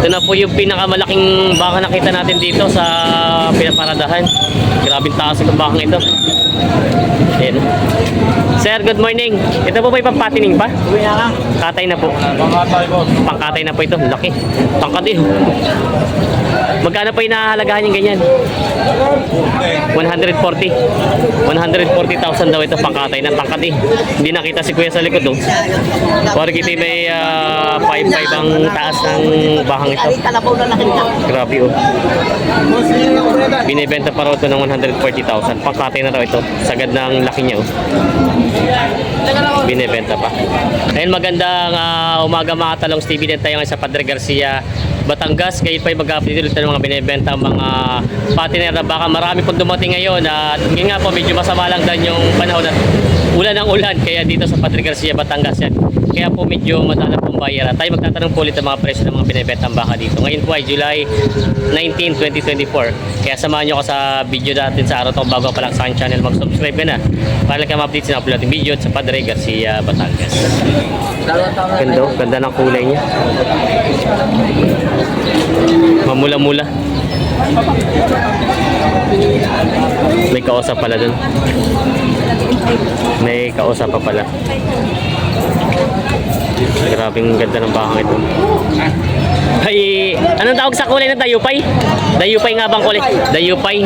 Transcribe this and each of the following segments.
Ito na po yung pinakamalaking baka nakita natin dito sa pinaparadahan. Grabing taas ng bakang ito. Ayan. Sir, good morning. Ito po ba yung pampatining pa? Katay na po. Pangkatay na po ito. Laki. Pangkatay. Magkano pa inahalagahan yung ganyan? 140. 140,000 daw ito pangkatay na pangkatay. Hindi nakita si Kuya sa likod oh. Porkit may 5.5 ang taas ng bahang ito. Grabe oh. Binibenta pa raw ito ng 140,000. Pangkatay na raw ito. Sagad ng laki niya oh. Binibenta pa. Ayun, magandang umaga mga talong TV. Din tayo ngayon sa Padre Garcia, Batangas. Ngayon pa yung mag-update ulit ng mga binibenta mga patiner na baka. Marami pong dumating ngayon at yun nga po medyo masama lang dan yung panahon at ulan ng ulan kaya dito sa Padre Garcia, Batangas yan. Kaya po medyo madala pong bayaran. Tayo magtatanong po ulit ng mga presyo ng mga binibenta baka dito. Ngayon po ay July 19, 2024. Kaya samahan nyo ko sa video natin sa araw to. Bago pa lang sa aking channel, mag-subscribe ka na para lang kayo ma-update sa upload ng video sa Padre Garcia, Batangas. Ganda, ganda ng kulay niya. Mamula-mula. May kausap pala dun. May kausap pa pala. Grabing ganda ng bakang ito. Ay, anong tawag sa kulay na dayupay? Dayupay nga bang kulay? Dayupay.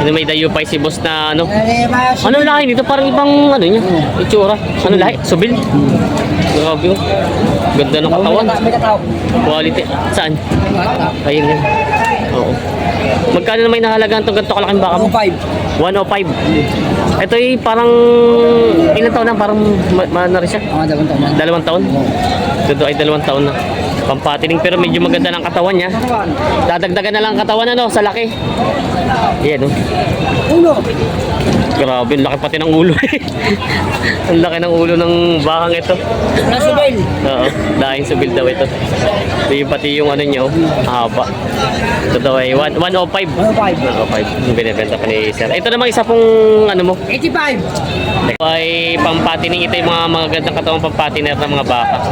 Ano may dayupay si boss na ano? Ano lahi dito? Parang ibang ano niya? Itsura. Ano lahi? Subil. Grabe oh. Ganda ng katawan. Quality. Saan? Ayun yan. Oo. Magkano naman nahalagaan itong ganito kalaking baka mo? 105. Ito ay parang ilang taon na? Parang na rin siya? 2 taon. Ito ay 2 taon na. Pampatining pero medyo maganda ng katawan niya. Dadagdagan na lang katawan ano sa laki. Yan oh. Grabe, laki pati ng ulo. Ang laki ng ulo ng bakang ito. Nasubil. Oo, dahil subil daw ito. Ito yung pati yung ano niya, haba. Ito daw ay 105. 105. Yung binibenta pa ni Sir. Ito namang isa pong ano mo? 85. Ito ay pampatining. Ito yung mga magandang katawang pampatiner ng mga baka.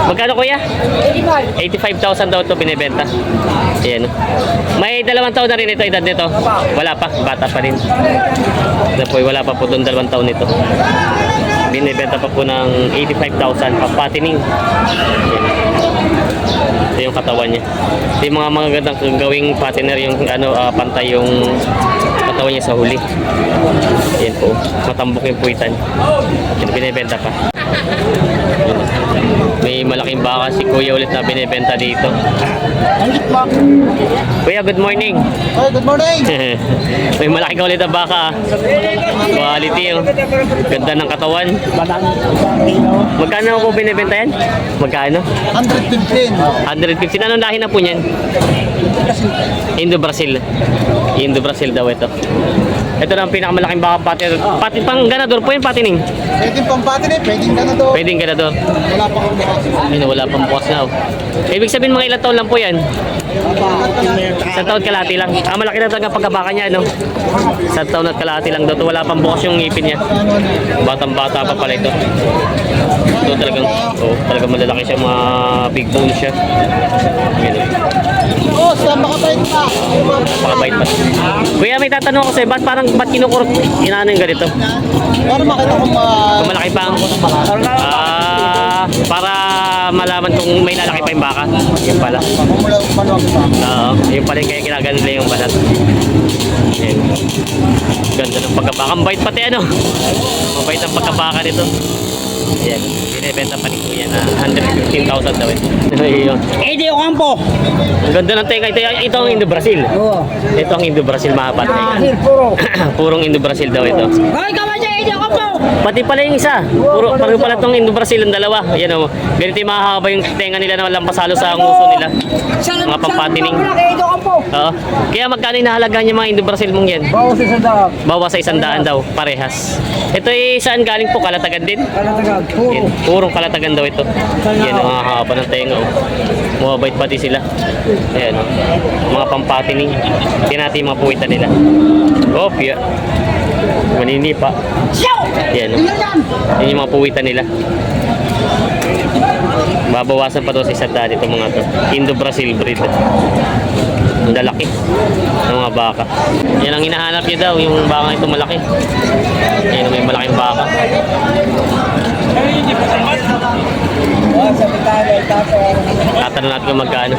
Magkano kuya? 85,000 daw ito binibenta. Ayan. May 2 taon na rin ito edad nito. Wala pa, bata pa rin. Wala pa po doon 2 taon nito. Binibenta pa po ng 85,000 papatining. Ito yung katawan niya. Ito yung mga magandang gawing patiner yung ano, pantay yung katawan niya sa huli. Yan po. Matambok yung puwitan. Binibenta pa. May malaking baka si Kuya ulit na binibenta dito. Kuya, good morning. Oh, good morning. May malaki ka ulit na baka. Quality oh. Ganda ng katawan. Magkano po binibenta yan? Magkano? 115. 115. Anong lahi na po niyan? Indo-Brazil. Indo-Brazil daw ito. Ito na ang pinakamalaking baka patiner. Pati pang ganador po yung patining. Pwedeng pampatinig, pwedeng ganador. Pwedeng ganador. Wala pa akong bukas. Ayun, wala pang bukas na oh. Ibig sabihin mga ilang taon lang po yan? Sa taon kalahati lang. Malaki na talaga pagkabaka niya no? Sa taon at kalahati lang daw. Wala pang bukas yung ngipin niya. Batang bata pa pala ito. Ito talagang, talagang malalaki siya. Mga big bone siya. Ganun. Oh, sa makabait pa. Pakabait pa. Kuya, may tatanong ako sa'yo. Ba't kinukurot? Inaano yung ganito? Para makita kung Kung malaki pa ang... para malaman kung may lalaki pa yung baka. Yun pala. mula manuwag pa. Oo, yung pala kaya ginagano nila yung balat. Ayan. Ganda ng pagkabaka. Ang bait pati ano. Mabait ang pagkabaka nito. Ayan. Binibenta pa ni Kuya na 115,000 daw ito. Ayun. Edi Ocampo. Ang ganda ng tenga. Ito ang Indo-Brazil. Oo. Ito ang Indo-Brazil mga patay. Puro. Purong Indo-Brazil daw ito. Hoy, kaman siya, Edi Ocampo. Pati pala yung isa. Pareho pala itong Indo-Brazil ang dalawa. Ayan o. Ganito yung mahaba yung tenga nila na walang pasalo sa nguso nila. Mga pampatining. Edi Ocampo. Oo. Kaya magkano inahalagaan yung mga Indo-Brazil mong yan? Bawas sa daan. Bawas sa 100 daw. Parehas. Ito ay saan galing po? Kalatagan din? Kalatagan. Puro. Yan. Purong kalatagan daw ito. Yan ang mga haba ng tenga. Mababait pati sila. Ayan o. Mga pampatining. Tinati yung mga puwitan nila. Oh, pia. Manini pa. Yan o. Yan yung mga puwitan nila. Babawasan pa daw sa 100 itong mga to. Indo-Brazil breed. Ang lalaki ng mga baka. Yan ang hinahanap niya daw, yung baka ito malaki. Yan, may malaking baka. Tatanong natin kung magkano.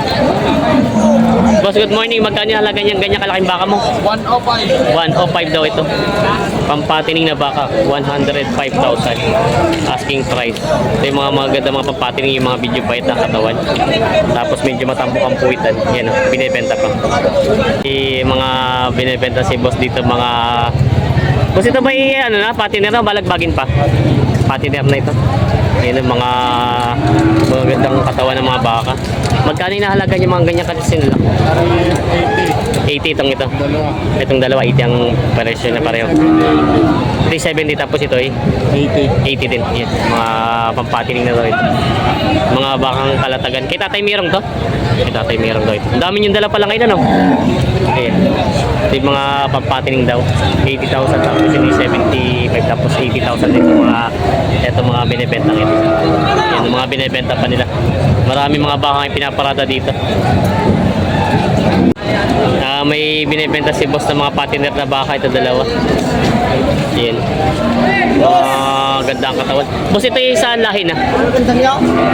Boss, good morning. Magkano yung halaga niyang ganyan kalaking baka mo? 105. 105 daw ito. Pampatining na baka, 105,000. Asking price. Ito yung mga maganda mga pampatining, yung mga video pa ito katawan. Tapos medyo matambok ang puwitan. Yan o, binibenta pa. Yung mga binibenta si boss dito, mga... Boss, ito ba yung ano na, patiner na, balagbagin pa? Patiner na ito. Yan ang mga magandang katawan ng mga baka. Magkano yung nahalaga niya mga ganyan kasi nila? 80 itong ito. Itong dalawa, 80 ang presyo na pareho. 370 tapos ito eh. 80 din. Yan. Mga pampatining na daw ito. Mga bakang kalatagan. Kay Tatay Mirong to? Kay Tatay Mirong daw ito. Ang dami yung dala pala ngayon ano? Okay. Ito yung mga pampatining daw. 80,000 tapos yung 75 tapos 80,000 din ito mga binibenta ngayon. Yan yung mga binibenta pa nila. Marami mga bakang yung pinaparada dito. May binibenta si boss ng mga patiner na baka. Ito dalawa. Yan. Ganda ang katawan. Boss, ito yung saan lahi na?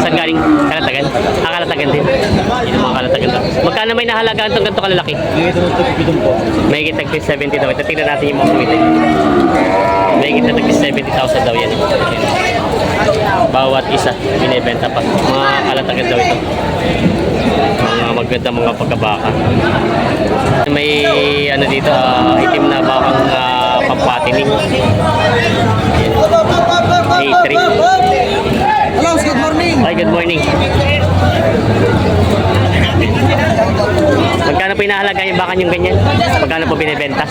Saan galing? Kalatagan? Kalatagan din. Yan ang mga kalatagan daw. Magkano may nahalagaan itong ganito kalalaki? May kitag 70 daw. Ito tingnan natin yung mga kumitin. May kitag 70,000 daw yan. Bawat isa binibenta pa. Mga kalatagan daw ito. Mga maganda mga pagkabaka. May ano dito, itim na bakang pampatining. A3. Hello, good morning. Hi, good morning. Magkano po inahalaga yung baka yung ganyan? Magkano po binibenta?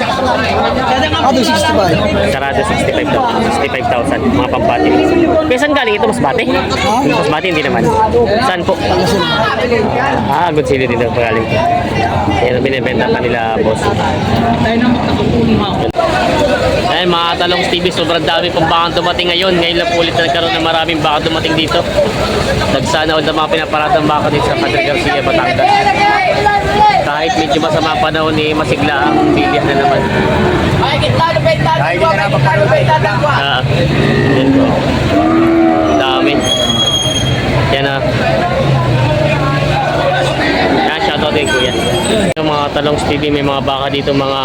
Ano, 65. Sarado 65 daw. 65,000 mga pampatining. Kaya saan galing ito? Masbate? Masbate hindi naman. Saan po? Good sila din daw pagaling po. Yan ang binibenta pa nila, boss. Ayun, mga Talongs TV, sobrang dami pong bakang dumating ngayon. Ngayon lang po ulit na nagkaroon ng maraming baka dumating dito. Nagsana ulit ang mga pinaparatang baka dito sa Padre Garcia, Batangas. Kahit medyo masama panahon masigla ang bilihan na naman. Yan po. Dami. Yan na. Yan, shoutout din kuya. Yung mga Talongs TV, may mga baka dito, mga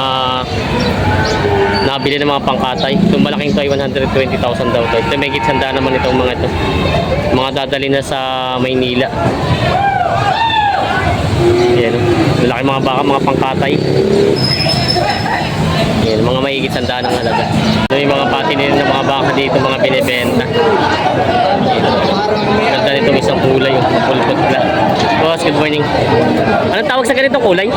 nabili ng mga pangkatay. Itong malaking to ay 120,000 daw. Ito may gitsanda naman itong mga ito. Mga dadali na sa Maynila. Yan. Malaki mga baka, mga pangkatay. Yan, mga mahigit sandaan ng halaga. May mga patinin ng mga baka dito, mga binibenta. Ganda nitong isang kulay, yung pulputla. Boss, good morning. Anong tawag sa ganitong kulay?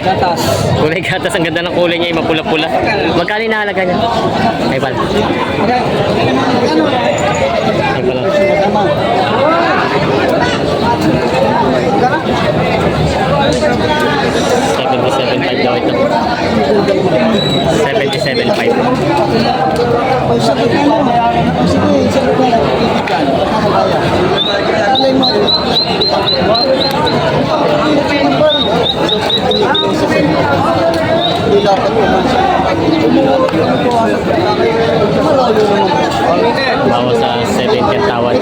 Gatas. Kulay gatas, ang ganda ng kulay niya, yung mapula-pula. Magkano yung nahalaga niya? Ay, pala. Ay, pala. 77.5 daw ito. 77.5. Bawas sa 70 ang tawad.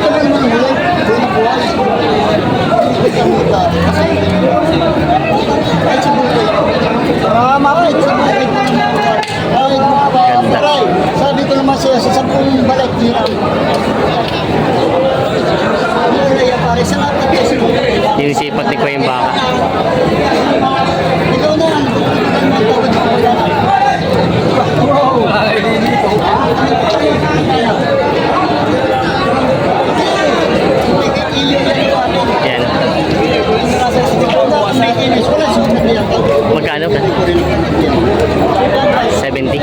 Sabi ko naman siya sa 10 balik dito. Sinisipat ni Kuya yung baka. Ikaw na. Yan. Magkano ka? 70?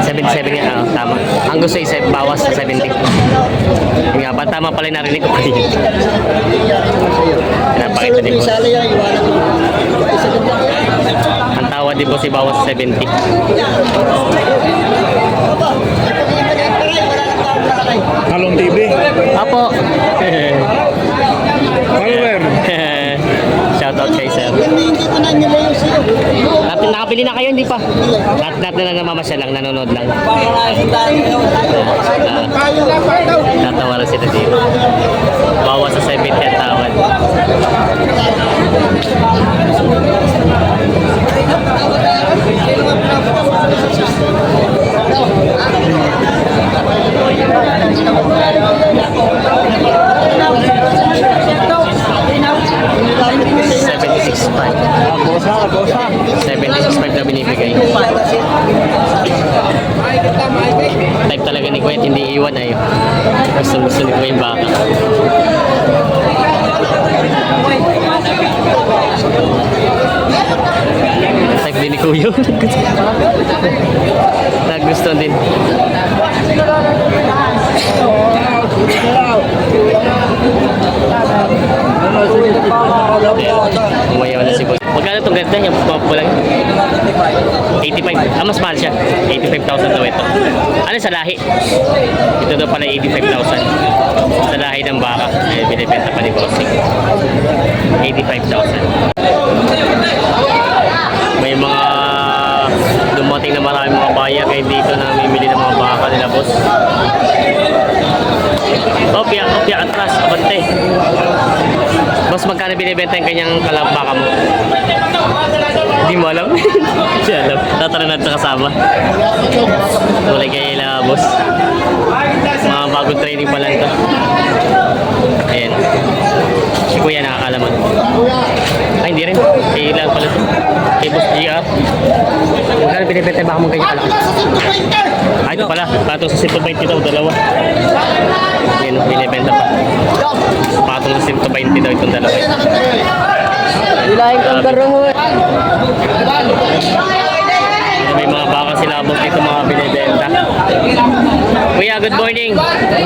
77 nga, tama. Ang gusto is bawas sa 70. Yun nga, tama pala yung narinig ko kanina. Pinapakita din po. Ang tawad din po si bawas sa 70. Talon TV. Apo. Follower. Shoutout kay sir. Hindi ko na nila yung siyo. Nakabili na kayo, hindi pa? Lahat na namamasyal lang, nanonood lang. Kaya lang pa daw. Tatawaran sila dito. Bawas sa 70 ang tawad. $76.5 na binibigay. Type talaga ni Kuya, hindi iwan ay. Gusto ni Kuya yung baka. Type din ni Kuya. Nagustuhan din. Umayaw na si Boy. Magkano itong ganda? Yung pulang 85. Mas mahal siya. 85,000 daw ito. Ano sa lahi? Ito daw pala 85,000. Sa lahi ng baka. Ay, binibenta pa ni Bossing. 85,000. May mga dumating na maraming mga buyer kayo dito na namimili ng mga baka nila, boss. Opya, atras, abante. Boss, magkano binibenta yung kanyang kalabaka mo? Hindi mo alam? Hindi alam. Tatanong natin sa kasama. Tulay kayo lang, boss. Mga bagong training pa lang ito. Ayan. Si Kuya nakakalaman. Ay, hindi rin. Kaya lang pala ito. Kay Boss GR. Magkano binibenta yung baka mong ganyan kalaki? Ah, ito pala. Patong sa 120 daw, dalawa. Ayan, binibenta pa. Patong sa 120 daw itong dalawa. Hilahin kang garo mo. May mga baka silabog dito mga binibenta. Kuya, good morning.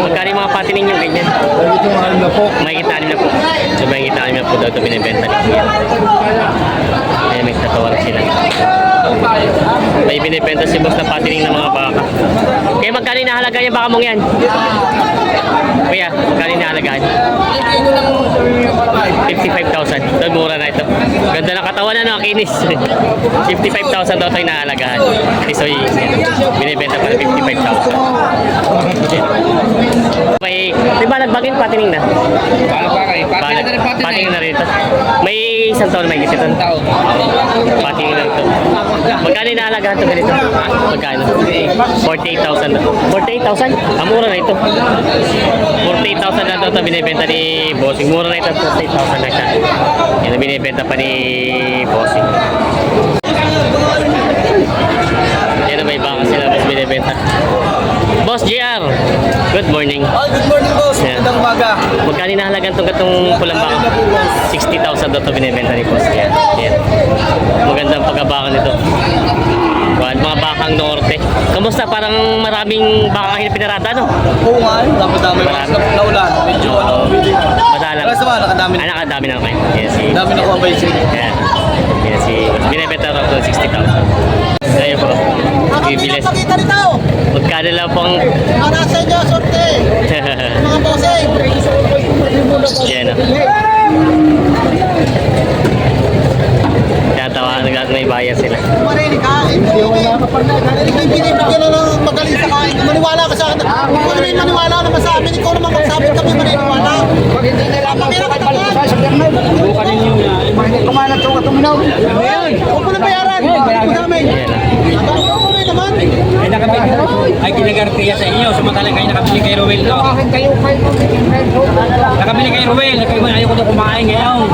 Magkano yung mga pati ninyo ganyan? Ito mahal na po. May kita na po. So may kita na po daw ito binibenta ni Kuya. Ayan, may tatawaran sila. May binibenta si boss na patining ng mga baka. Kaya magkano yung nahalaga yung baka mong yan? Kuya, magkano yung nahalagaan? 55,000. Ito, mura na ito. Ganda ng katawan na, no? Kinis. 55,000 daw ito yung nahalagaan. So, binibenta pa ng 55,000. May, di ba nagbagin patining na? Patining na rito. May isang taon may gisitan. Patining na ito. Magkano yung nahalagaan ito ganito? Magkano? 48,000 na. 48,000? Ang mura na ito. 48,000 na ito binibenta ni Bossing. Mura na ito. 48,000 na siya. Yan ang binibenta pa ni Bossing. Yan ang may baka sila boss binibenta. Boss JR, good morning. Oh, good morning, boss. Yeah. Magandang umaga. Magkano nahalagan itong pulang baka? 60,000 daw ito binibenta ni Boss. Yan. Yan. Magandang pagkabaka nito. Mga bakang norte. Kamusta? Parang maraming baka kayo pinarada, no? Oo nga, napadami Marami. naulan. Medyo Madalang. Kaya sama, nakadami. Nakadami na kayo. Yan si... Dami na ko ang baysin. Yan. Yan si... Binibenta raw ito 60,000. Ngayon po. Bibilis. Pakita nito. Magkano lang pong... Para sa inyo, sorte. Mga bossing. Yan, no? Tatawa, may bayar sila. Marinig ka. Hindi binibigyan na ng magaling sa kain. Maniwala ka sa akin. Kung ano yung maniwala naman sa amin, ikaw naman magsabi kami maniniwala. Pakira ka naman. Bukan ninyo na. Kumalat ko katuminaw. Huwag mo na bayaran. Huwag mo namin. Yan, no? Huwag mo rin naman. Ay nakabili. Ay kinagartiya sa inyo. Samantalang kayo nakabili kay Ruel to. Nakabili kay Ruel. Ayaw ko na kumain ngayon.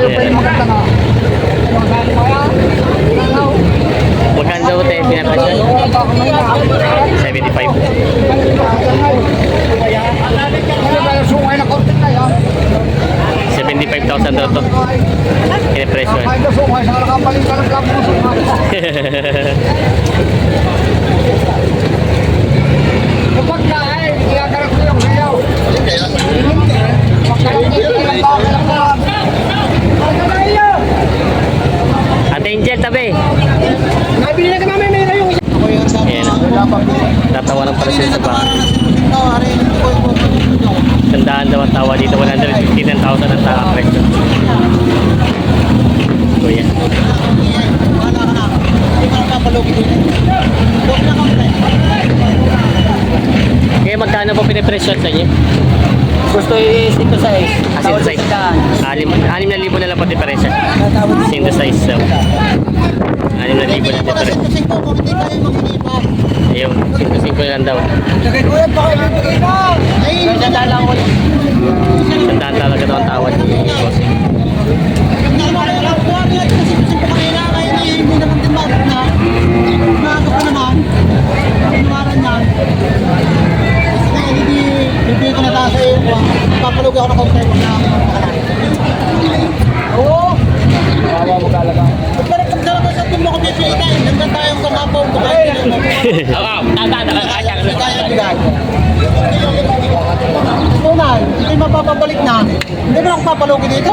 Yan. Magkano daw tayo pinapasyon? 75. 75,000 daw to. Kinipresyon. Ate Angel, tabi. Nabili na ka namin, may na yung... Ayan. Tatawa ng pala sila sa baka. Magkano po pinipresyon sa inyo? Gusto i-sito sa is. Kasi sa size. 6,000 na lang po diferensya. Sinto size. So. 6,000 na difference. Kasi ko, kung hindi kayo maghihita. Ayun, 105 lang daw. Lagay ko yan, baka ibigay na. Ay, Ganda lang ko. Sandaan talaga daw ang tawad ni boss. hindi naman din bakit na. Maaga pa naman. Pinuwaran yan. Kasi hindi ko na tayo sa iyo. Papalugi ako ng konti na. Oo. Kawawa mo talaga. Pero pag talaga sa team mo ko pipilita, hindi tayong kamapaw ko. Hindi tayo bigay. Tunay, hindi mapapabalik na. Hindi mo ako papalugi dito.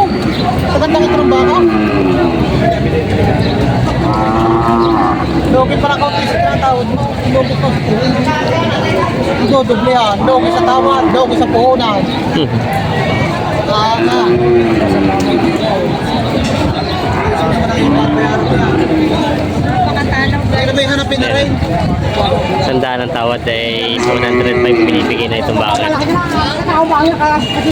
Magandang ito ng baka. Logi para kaunti sa tawad mo. Logi pa. Dodoble yan. Logi sa tawad. Logi sa puhunan. Kaya ba yung hanapin na rin? Sandaan ang tawad ay 105 binibigay na itong bakit.